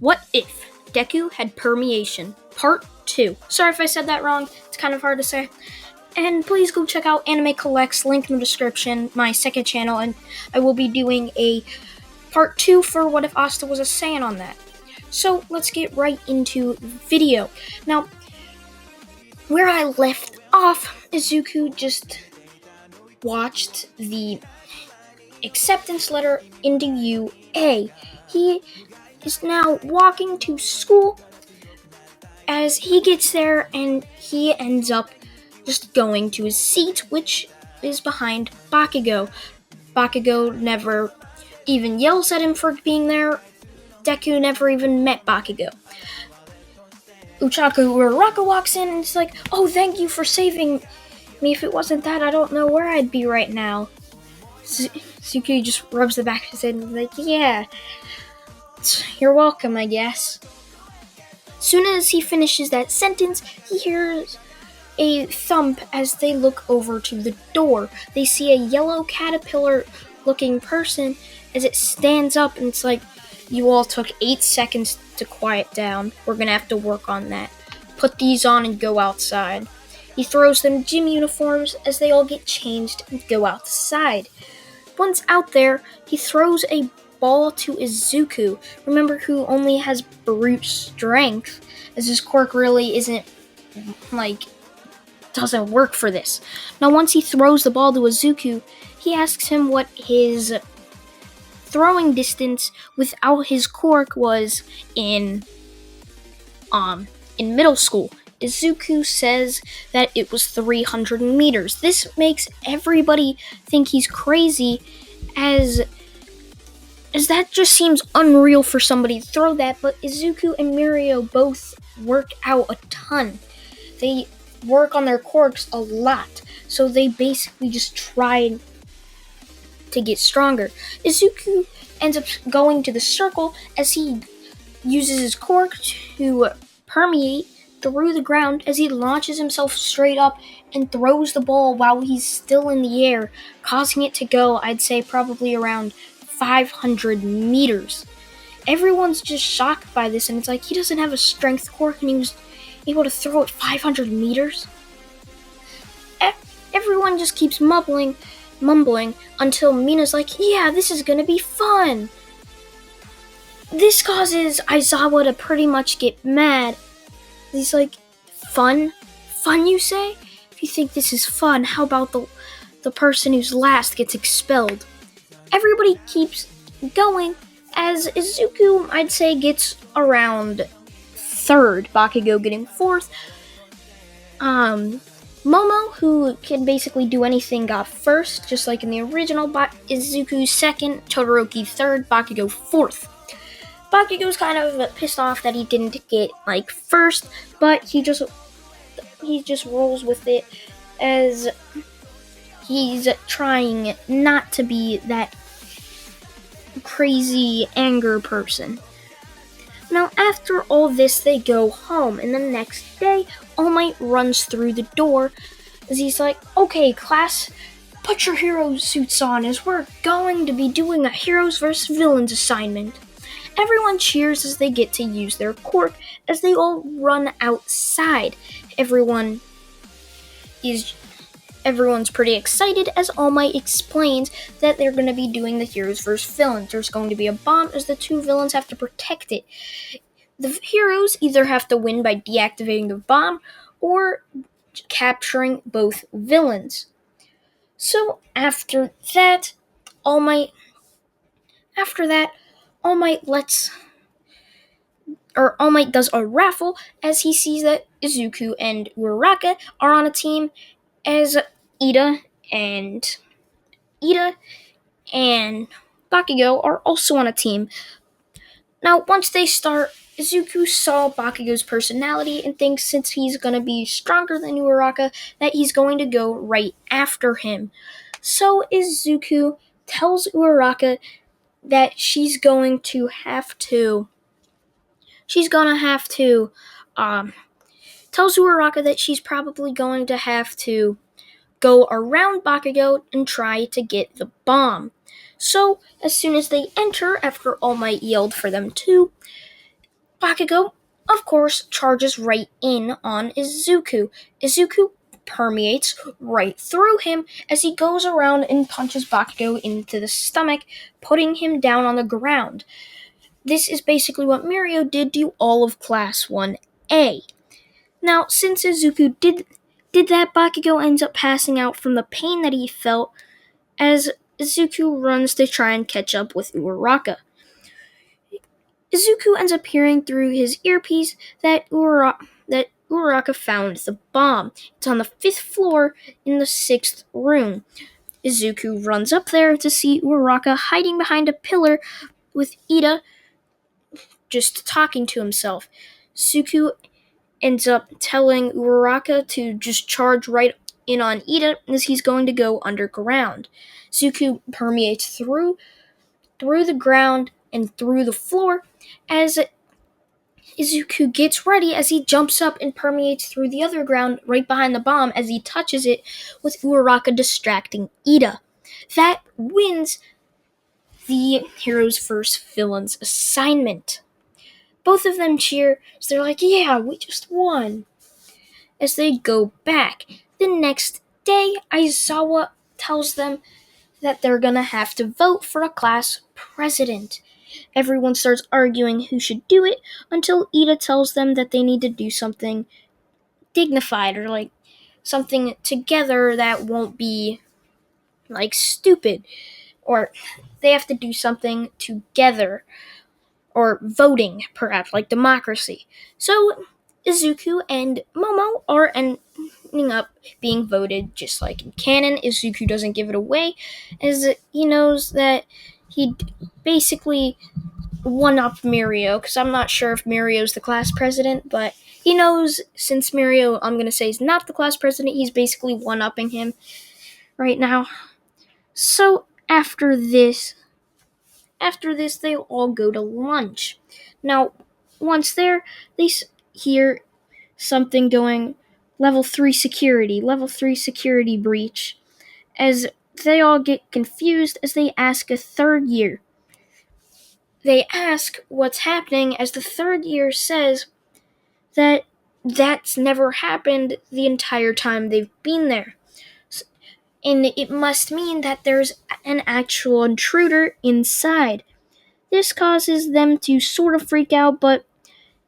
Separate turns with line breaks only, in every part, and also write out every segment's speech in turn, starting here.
What if Deku had permeation? Part 2. Sorry if I said that wrong. It's kind of hard to say. And please go check out Anime Collects, link in the description, my second channel, and I will be doing a part 2 for What If Asta Was a Saiyan on that. So let's get right into the video. Now, where I left off, Izuku just watched the acceptance letter into UA. He is now walking to school. As he gets there, and he ends up just going to his seat, which is behind Bakugo. Bakugo never even yells at him for being there. Deku never even met Bakugo. Uchaku Uraraka walks in and it's like, "Oh, thank you for saving me. If it wasn't that, I don't know where I'd be right now." Suki just rubs the back of his head and is like, "Yeah, you're welcome, I guess." Soon as he finishes that sentence, he hears a thump as they look over to the door. They see a yellow caterpillar-looking person as it stands up, and it's like, "You all took 8 seconds to quiet down. We're gonna have to work on that. Put these on and go outside." He throws them gym uniforms as they all get changed and go outside. Once out there, he throws a ball to Izuku. Remember, who only has brute strength, as his quirk really doesn't work for this. Now, once he throws the ball to Izuku, he asks him what his throwing distance without his quirk was in middle school. Izuku says that it was 300 meters. This makes everybody think he's crazy, as that just seems unreal for somebody to throw that, but Izuku and Mirio both work out a ton. They work on their quirks a lot, so they basically just try to get stronger. Izuku ends up going to the circle as he uses his quirk to permeate through the ground as he launches himself straight up and throws the ball while he's still in the air, causing it to go, I'd say, probably around 500 meters. Everyone's just shocked by this, and it's like, he doesn't have a strength quirk and he was able to throw it 500 meters? Everyone just keeps mumbling until Mina's like, "Yeah, this is gonna be fun." This causes Aizawa to pretty much get mad. He's like, "Fun? Fun, you say? If you think this is fun, how about the person who's last gets expelled?" Everybody keeps going as Izuku, I'd say, gets around third, Bakugo getting fourth. Momo, who can basically do anything, got first, just like in the original. Izuku second, Todoroki third, Bakugo fourth. Bakugo's kind of pissed off that he didn't get first, but he just rolls with it as he's trying not to be that crazy anger person. Now, after all this, they go home, and the next day, All Might runs through the door as he's like, "Okay, class, put your hero suits on as we're going to be doing a heroes vs. villains assignment." Everyone cheers as they get to use their quirk as they all run outside. Everyone's pretty excited as All Might explains that they're going to be doing the heroes vs. villains. There's going to be a bomb as the two villains have to protect it. The heroes either have to win by deactivating the bomb or capturing both villains. So after that, All Might does a raffle as he sees that Izuku and Uraraka are on a team, as Ida and Bakugo are also on a team. Now, once they start, Izuku saw Bakugo's personality and thinks since he's going to be stronger than Uraraka, that he's going to go right after him. So Izuku tells Uraraka that she's going to have to tells Uraraka that she's probably going to have to go around Bakugo and try to get the bomb. So, as soon as they enter, after All Might yelled for them to, Bakugo, of course, charges right in on Izuku. Izuku permeates right through him as he goes around and punches Bakugo into the stomach, putting him down on the ground. This is basically what Mirio did to all of Class 1A. Now, since Izuku did that, Bakugo ends up passing out from the pain that he felt as Izuku runs to try and catch up with Uraraka. Izuku ends up hearing through his earpiece that Uraraka found the bomb. It's on the 5th floor in the 6th room. Izuku runs up there to see Uraraka hiding behind a pillar with Ida just talking to himself. Suku ends up telling Uraraka to just charge right in on Ida as he's going to go underground. Suku permeates through the ground and through the floor as Izuku gets ready as he jumps up and permeates through the other ground right behind the bomb as he touches it with Uraraka distracting Ida. That wins the hero's first villain's assignment. Both of them cheer as they're like, yeah, we just won. As they go back, the next day, Aizawa tells them that they're gonna have to vote for a class president. Everyone starts arguing who should do it until Ida tells them that they need to do something dignified or like something together that won't be like stupid, or they have to do something together, or voting perhaps like democracy. So Izuku and Momo are ending up being voted just like in canon. Izuku doesn't give it away as he knows that he basically one up Mirio, because I'm not sure if Mirio's the class president, but he knows since Mirio, I'm going to say, is not the class president, he's basically one upping him right now. So after this, they all go to lunch. Now, once there, they hear something going level 3 security breach, as they all get confused as they ask a third year. They ask what's happening as the third year says that that's never happened the entire time they've been there. And it must mean that there's an actual intruder inside. This causes them to sort of freak out, but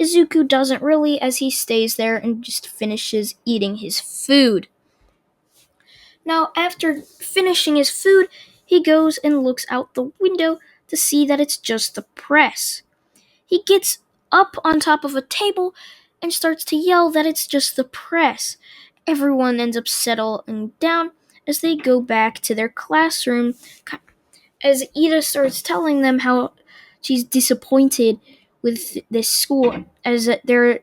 Izuku doesn't really as he stays there and just finishes eating his food. Now, after finishing his food, he goes and looks out the window to see that it's just the press. He gets up on top of a table and starts to yell that it's just the press. Everyone ends up settling down as they go back to their classroom, as Ida starts telling them how she's disappointed with this school, as they're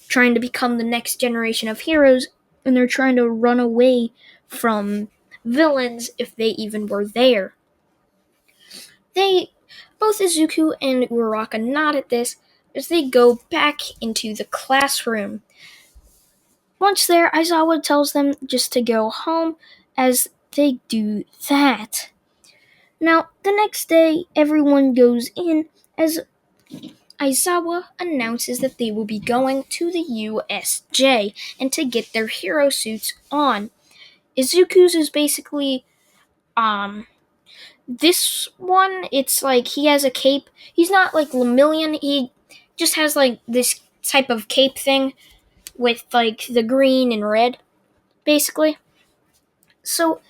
trying to become the next generation of heroes, and they're trying to run away from villains if they even were there. Both Izuku and Uraraka nod at this as they go back into the classroom. Once there, Aizawa tells them just to go home as they do that. Now, the next day, everyone goes in as Aizawa announces that they will be going to the USJ and to get their hero suits on. Izuku's is basically, this one, it's like he has a cape. He's not like Lemillion, he just has like this type of cape thing with like the green and red, basically. So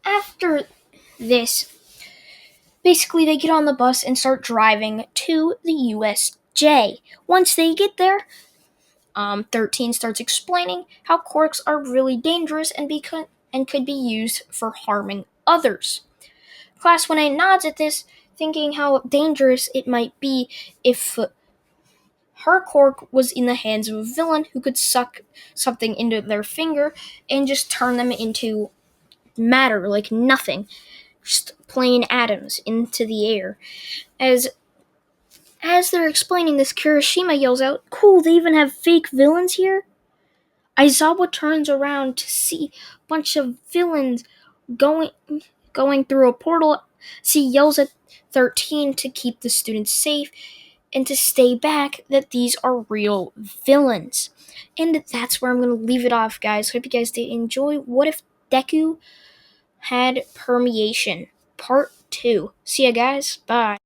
after this, basically they get on the bus and start driving to the USJ. Once they get there, 13 starts explaining how quirks are really dangerous and could be used for harming others. Class 1A nods at this, thinking how dangerous it might be if her quirk was in the hands of a villain who could suck something into their finger and just turn them into matter, like nothing, just plain atoms into the air. As they're explaining this, Kirishima yells out, "Cool, they even have fake villains here?" Aizawa turns around to see a bunch of villains going through a portal. She yells at 13 to keep the students safe, and to stay back that these are real villains. And that's where I'm going to leave it off, guys. Hope you guys did enjoy What If Deku Had Permeation Part 2. See ya, guys. Bye.